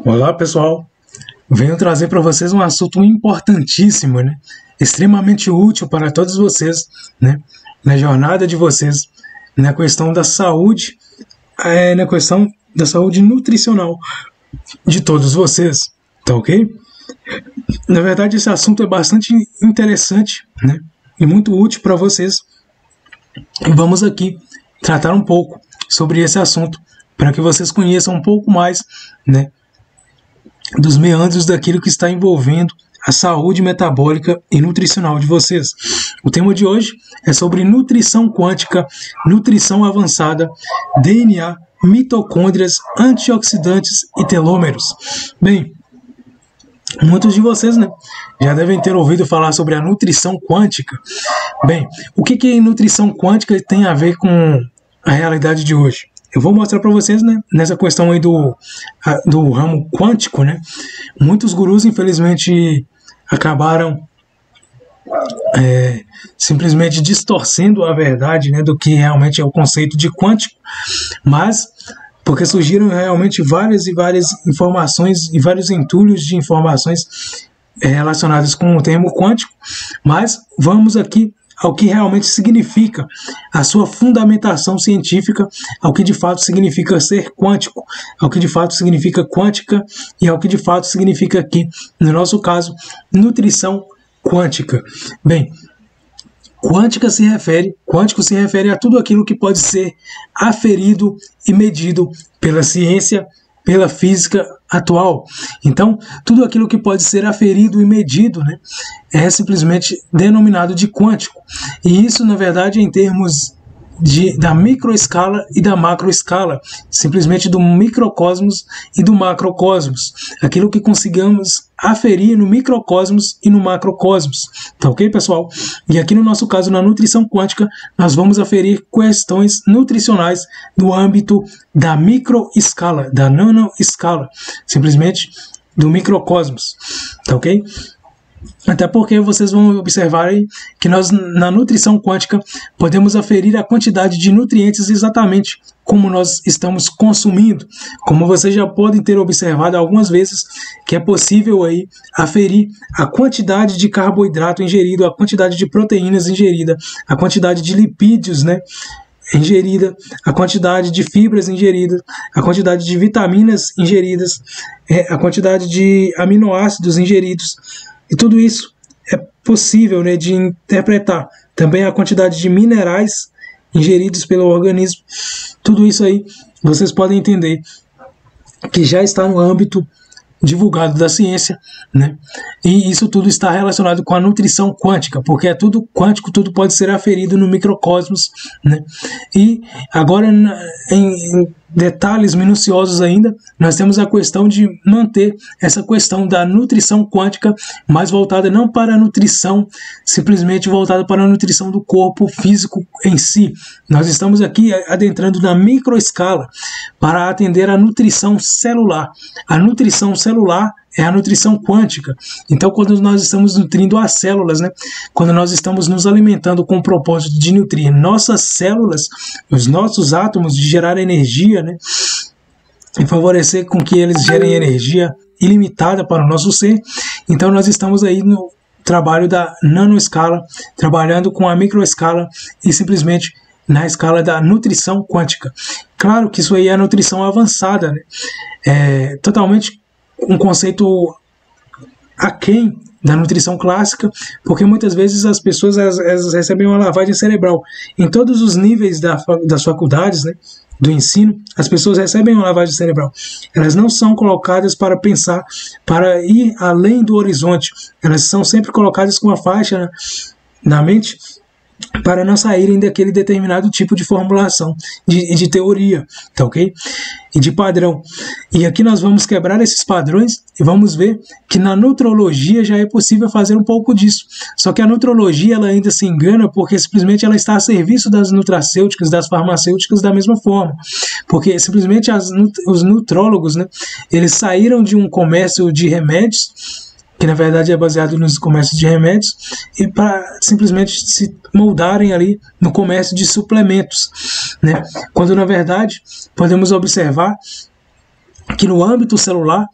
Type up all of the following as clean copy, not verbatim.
Olá, pessoal. Venho trazer para vocês um assunto importantíssimo, né? Extremamente útil para todos vocês, né? Na jornada de vocês, na questão da saúde, na questão da saúde nutricional de todos vocês, tá ok? Na verdade, esse assunto é bastante interessante, né? E muito útil para vocês. E vamos aqui tratar um pouco sobre esse assunto para que vocês conheçam um pouco mais, né? Dos meandros daquilo que está envolvendo a saúde metabólica e nutricional de vocês. O tema de hoje é sobre nutrição quântica, nutrição avançada, DNA, mitocôndrias, antioxidantes e telômeros. Bem, muitos de vocês, né, já devem ter ouvido falar sobre a nutrição quântica. Bem, o que nutrição quântica tem a ver com a realidade de hoje? Eu vou mostrar para vocês, né, nessa questão aí do ramo quântico, né, muitos gurus, infelizmente, acabaram simplesmente distorcendo a verdade, né, do que realmente é o conceito de quântico, mas porque surgiram realmente várias informações e vários entulhos de informações relacionadas com o termo quântico, mas vamos aqui ao que realmente significa a sua fundamentação científica, ao que de fato significa ser quântico, ao que de fato significa quântica e ao que de fato significa aqui, no nosso caso, nutrição quântica. Bem, quântico se refere a tudo aquilo que pode ser aferido e medido pela ciência, pela física atual. Então, tudo aquilo que pode ser aferido e medido, né, é simplesmente denominado de quântico. E isso, na verdade, em termos da microescala e da macroescala, simplesmente do microcosmos e do macrocosmos, aquilo que consigamos aferir no microcosmos e no macrocosmos, tá ok, pessoal? E aqui no nosso caso, na nutrição quântica, nós vamos aferir questões nutricionais no âmbito da microescala, da nanoescala, simplesmente do microcosmos, tá ok? Até porque vocês vão observar aí que nós, na nutrição quântica, podemos aferir a quantidade de nutrientes exatamente como nós estamos consumindo. Como vocês já podem ter observado algumas vezes, que é possível aí aferir a quantidade de carboidrato ingerido, a quantidade de proteínas ingerida, a quantidade de lipídios, né, ingerida, a quantidade de fibras ingeridas, a quantidade de vitaminas ingeridas, a quantidade de aminoácidos ingeridos. E tudo isso é possível, né, de interpretar. Também a quantidade de minerais ingeridos pelo organismo. Tudo isso aí vocês podem entender que já está no âmbito divulgado da ciência, né? E isso tudo está relacionado com a nutrição quântica, porque é tudo quântico, tudo pode ser aferido no microcosmos, né? E agora, em detalhes minuciosos ainda, nós temos a questão de manter essa questão da nutrição quântica mais voltada não para a nutrição, simplesmente voltada para a nutrição do corpo físico em si. Nós estamos aqui adentrando na microescala para atender a nutrição celular. A nutrição celular é a nutrição quântica. Então, quando nós estamos nutrindo as células, né, quando nós estamos nos alimentando com o propósito de nutrir nossas células, os nossos átomos, de gerar energia, né, e favorecer com que eles gerem energia ilimitada para o nosso ser, então nós estamos aí no trabalho da nanoescala, trabalhando com a microescala e simplesmente na escala da nutrição quântica. Claro que isso aí é a nutrição avançada, né, totalmente um conceito aquém da nutrição clássica, porque muitas vezes as pessoas elas recebem uma lavagem cerebral. Em todos os níveis das faculdades, né, do ensino, as pessoas recebem uma lavagem cerebral. Elas não são colocadas para pensar, para ir além do horizonte. Elas são sempre colocadas com uma faixa na mente para não saírem daquele determinado tipo de formulação, de teoria, tá ok? E de padrão. E aqui nós vamos quebrar esses padrões e vamos ver que na nutrologia já é possível fazer um pouco disso. Só que a nutrologia ela ainda se engana porque simplesmente ela está a serviço das nutracêuticas, das farmacêuticas da mesma forma. Porque simplesmente os nutrólogos, né, eles saíram de um comércio de remédios, que na verdade é baseado nos comércios de remédios, e para simplesmente se moldarem ali no comércio de suplementos, né? Quando na verdade podemos observar que no âmbito celular,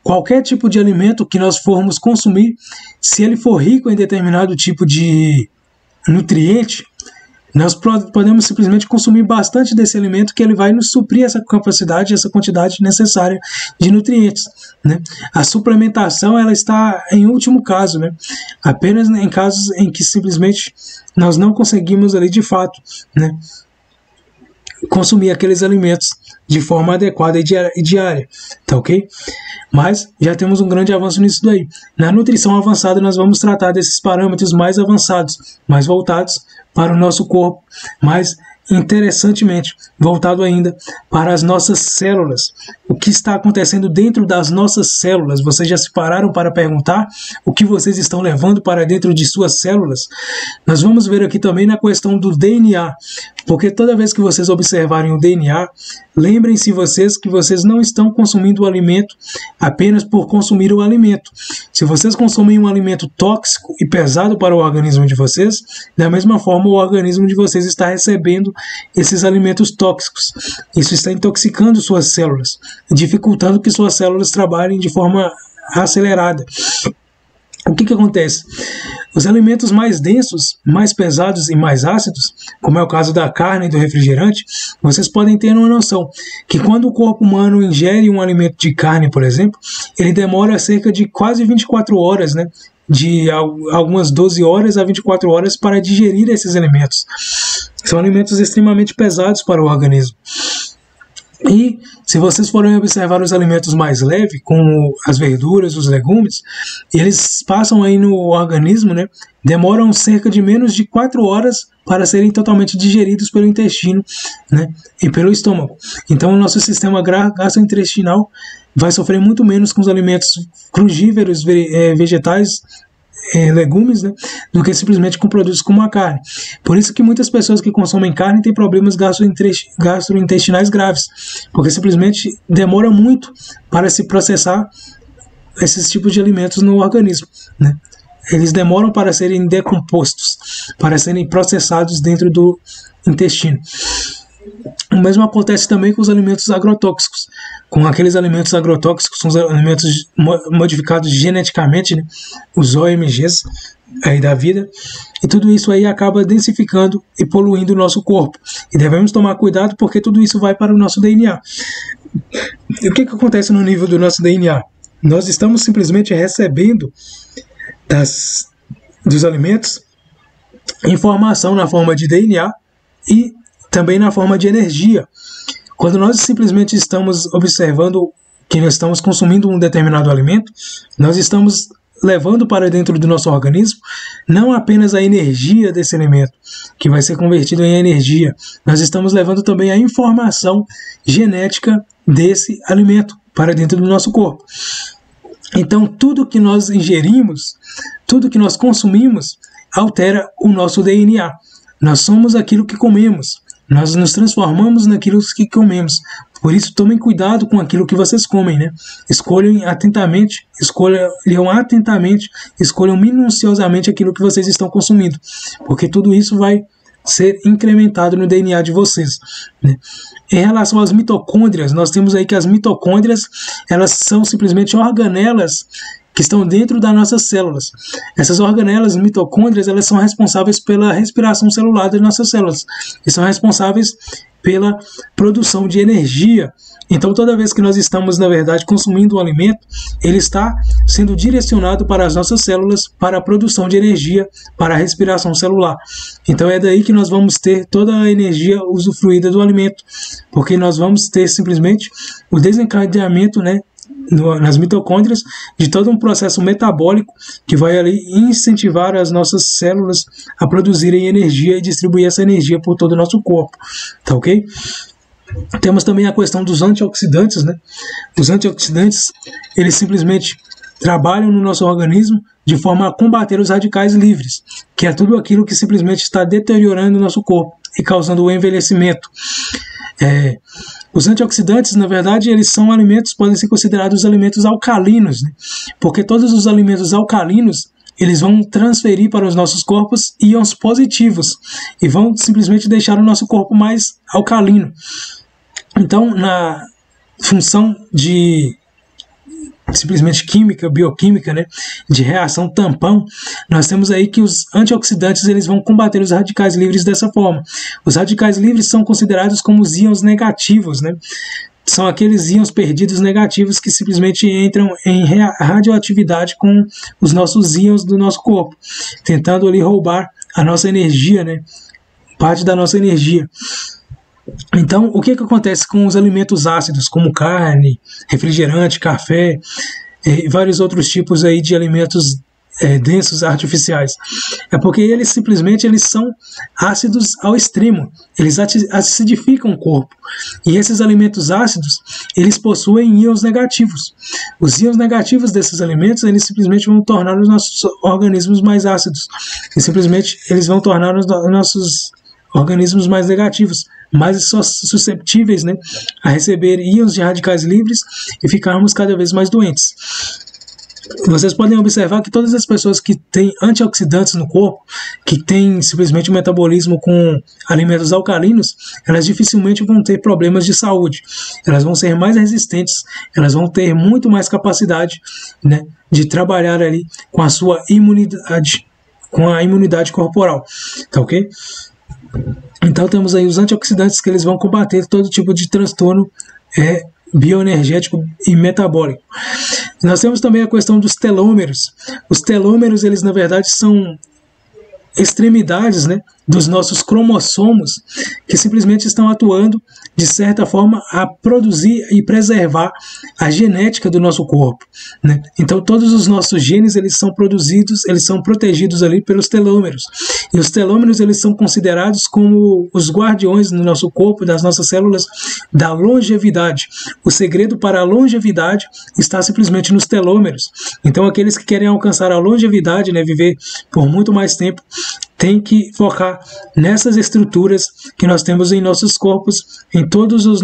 qualquer tipo de alimento que nós formos consumir, se ele for rico em determinado tipo de nutriente, nós podemos simplesmente consumir bastante desse alimento, que ele vai nos suprir essa capacidade, essa quantidade necessária de nutrientes, né? A suplementação, ela está em último caso, né? Apenas em casos em que simplesmente nós não conseguimos ali de fato, né, consumir aqueles alimentos de forma adequada e diária, tá ok? Mas já temos um grande avanço nisso daí. Na nutrição avançada nós vamos tratar desses parâmetros mais avançados, mais voltados para o nosso corpo, mais interessantemente voltado ainda para as nossas células. O que está acontecendo dentro das nossas células? Vocês já se pararam para perguntar o que vocês estão levando para dentro de suas células? Nós vamos ver aqui também na questão do DNA, porque toda vez que vocês observarem o DNA, lembrem-se vocês que vocês não estão consumindo o alimento apenas por consumir o alimento. Se vocês consumem um alimento tóxico e pesado para o organismo de vocês, da mesma forma o organismo de vocês está recebendo esses alimentos tóxicos. Isso está intoxicando suas células, dificultando que suas células trabalhem de forma acelerada. O que acontece? Os alimentos mais densos, mais pesados e mais ácidos, como é o caso da carne e do refrigerante, vocês podem ter uma noção que quando o corpo humano ingere um alimento de carne, por exemplo, ele demora cerca de quase 24 horas, né? De algumas 12 horas a 24 horas para digerir esses alimentos. São alimentos extremamente pesados para o organismo. E se vocês forem observar os alimentos mais leves, como as verduras, os legumes, eles passam aí no organismo, né? Demoram cerca de menos de 4 horas para serem totalmente digeridos pelo intestino, né? E pelo estômago. Então o nosso sistema gastrointestinal vai sofrer muito menos com os alimentos crugíveros, vegetais, legumes, né, do que simplesmente com produtos como a carne. Por isso que muitas pessoas que consomem carne têm problemas gastrointestinais graves, porque simplesmente demora muito para se processar esses tipos de alimentos no organismo, né? Eles demoram para serem decompostos, para serem processados dentro do intestino. O mesmo acontece também com os alimentos agrotóxicos. Com aqueles alimentos agrotóxicos, são os alimentos modificados geneticamente, né? Os OMGs aí da vida. E tudo isso aí acaba densificando e poluindo o nosso corpo. E devemos tomar cuidado porque tudo isso vai para o nosso DNA. E o que acontece no nível do nosso DNA? Nós estamos simplesmente recebendo dos alimentos informação na forma de DNA e também na forma de energia. Quando nós simplesmente estamos observando que nós estamos consumindo um determinado alimento, nós estamos levando para dentro do nosso organismo não apenas a energia desse alimento, que vai ser convertido em energia, nós estamos levando também a informação genética desse alimento para dentro do nosso corpo. Então, tudo que nós ingerimos, tudo que nós consumimos, altera o nosso DNA. Nós somos aquilo que comemos. Nós nos transformamos naquilo que comemos. Por isso, tomem cuidado com aquilo que vocês comem, né? Escolham atentamente, escolham minuciosamente aquilo que vocês estão consumindo, porque tudo isso vai ser incrementado no DNA de vocês, né? Em relação às mitocôndrias, nós temos aí que as mitocôndrias, elas são simplesmente organelas que estão dentro das nossas células. Essas organelas, mitocôndrias, elas são responsáveis pela respiração celular das nossas células e são responsáveis pela produção de energia. Então, toda vez que nós estamos, na verdade, consumindo um alimento, ele está sendo direcionado para as nossas células, para a produção de energia, para a respiração celular. Então, é daí que nós vamos ter toda a energia usufruída do alimento, porque nós vamos ter simplesmente o desencadeamento, né, nas mitocôndrias, de todo um processo metabólico que vai ali incentivar as nossas células a produzirem energia e distribuir essa energia por todo o nosso corpo, tá ok? Temos também a questão dos antioxidantes, né? Os antioxidantes, eles simplesmente trabalham no nosso organismo de forma a combater os radicais livres, que é tudo aquilo que simplesmente está deteriorando o nosso corpo e causando o envelhecimento. Os antioxidantes, na verdade, eles são alimentos, podem ser considerados alimentos alcalinos, né? Porque todos os alimentos alcalinos, eles vão transferir para os nossos corpos íons positivos e vão simplesmente deixar o nosso corpo mais alcalino. Então, função de simplesmente química, bioquímica, né, de reação tampão, nós temos aí que os antioxidantes eles vão combater os radicais livres dessa forma. Os radicais livres são considerados como os íons negativos, né? São aqueles íons perdidos negativos que simplesmente entram em radioatividade com os nossos íons do nosso corpo, tentando ali roubar a nossa energia, né? Parte da nossa energia. Então, o que acontece com os alimentos ácidos, como carne, refrigerante, café e vários outros tipos aí de alimentos densos artificiais? É porque eles simplesmente são ácidos ao extremo, eles acidificam o corpo. E esses alimentos ácidos, eles possuem íons negativos. Os íons negativos desses alimentos, eles simplesmente vão tornar os nossos organismos mais ácidos. E simplesmente eles vão tornar os nossos organismos mais negativos, mais susceptíveis, né, a receber íons de radicais livres e ficarmos cada vez mais doentes. Vocês podem observar que todas as pessoas que têm antioxidantes no corpo, que têm simplesmente um metabolismo com alimentos alcalinos, elas dificilmente vão ter problemas de saúde. Elas vão ser mais resistentes, elas vão ter muito mais capacidade, né, de trabalhar ali com a sua imunidade, com a imunidade corporal. Tá ok? Então temos aí os antioxidantes que eles vão combater todo tipo de transtorno bioenergético e metabólico. Nós temos também a questão dos telômeros. Os telômeros, eles na verdade são extremidades, né, dos nossos cromossomos que simplesmente estão atuando de certa forma a produzir e preservar a genética do nosso corpo, né? Então todos os nossos genes eles são produzidos, eles são protegidos ali pelos telômeros, e os telômeros eles são considerados como os guardiões no nosso corpo, das nossas células, da longevidade. O segredo para a longevidade está simplesmente nos telômeros. Então aqueles que querem alcançar a longevidade, né, viver por muito mais tempo, tem que focar nessas estruturas que nós temos em nossos corpos, em todas as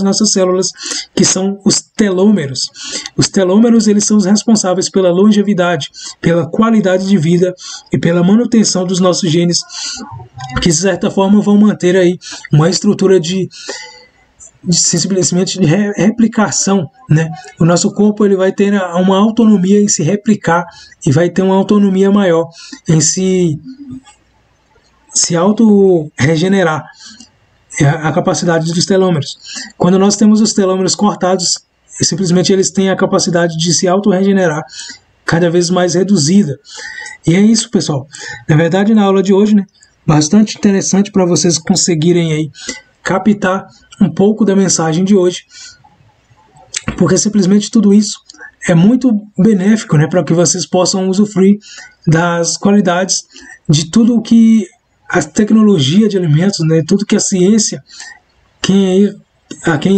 nossas células, que são os telômeros. Os telômeros eles são os responsáveis pela longevidade, pela qualidade de vida e pela manutenção dos nossos genes, que de certa forma vão manter aí uma estrutura simplesmente de replicação, né? O nosso corpo ele vai ter uma autonomia em se replicar e vai ter uma autonomia maior em se auto-regenerar. É a capacidade dos telômeros. Quando nós temos os telômeros cortados, simplesmente eles têm a capacidade de se auto-regenerar cada vez mais reduzida. E é isso, pessoal. Na verdade, na aula de hoje, né, bastante interessante para vocês conseguirem aí captar um pouco da mensagem de hoje, porque simplesmente tudo isso é muito benéfico, né, para que vocês possam usufruir das qualidades de tudo o que a tecnologia de alimentos, né, tudo que a ciência, quem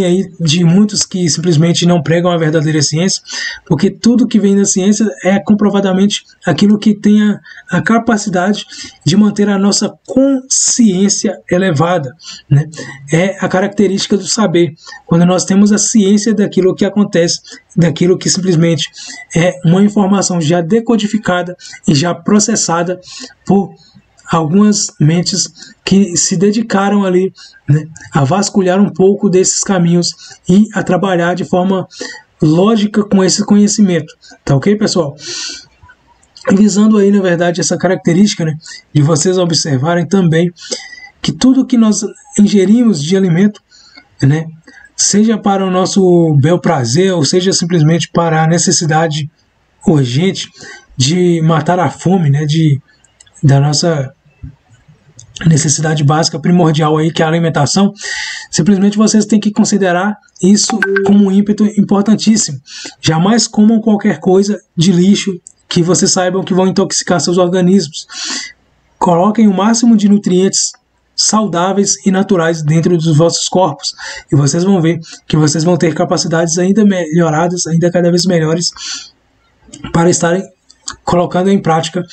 aí de muitos que simplesmente não pregam a verdadeira ciência, porque tudo que vem da ciência é comprovadamente aquilo que tem a capacidade de manter a nossa consciência elevada, né? É a característica do saber. Quando nós temos a ciência daquilo que acontece, daquilo que simplesmente é uma informação já decodificada e já processada por algumas mentes que se dedicaram ali, né, a vasculhar um pouco desses caminhos e a trabalhar de forma lógica com esse conhecimento. Tá ok, pessoal? Visando aí, na verdade, essa característica, né, de vocês observarem também que tudo que nós ingerimos de alimento, né, seja para o nosso bel prazer ou seja simplesmente para a necessidade urgente de matar a fome, né, da nossa necessidade básica primordial aí, que é a alimentação, simplesmente vocês têm que considerar isso como um ímpeto importantíssimo. Jamais comam qualquer coisa de lixo que vocês saibam que vão intoxicar seus organismos. Coloquem o máximo de nutrientes saudáveis e naturais dentro dos vossos corpos e vocês vão ver que vocês vão ter capacidades ainda melhoradas, ainda cada vez melhores, para estarem colocando em prática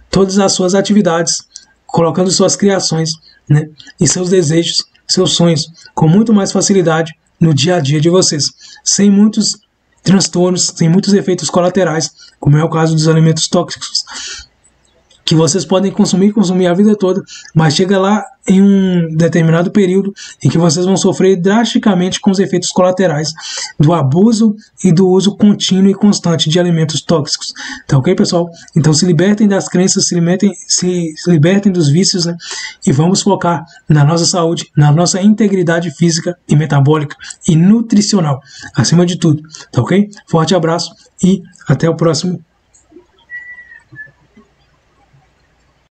todas as suas atividades, colocando suas criações, né, e seus desejos, seus sonhos, com muito mais facilidade no dia a dia de vocês, sem muitos transtornos, sem muitos efeitos colaterais, como é o caso dos alimentos tóxicos. que vocês podem consumir a vida toda, mas chega lá em um determinado período em que vocês vão sofrer drasticamente com os efeitos colaterais do abuso e do uso contínuo e constante de alimentos tóxicos. Tá ok, pessoal? Então se libertem das crenças, se libertem dos vícios, né? E vamos focar na nossa saúde, na nossa integridade física e metabólica e nutricional, acima de tudo. Tá ok? Forte abraço e até o próximo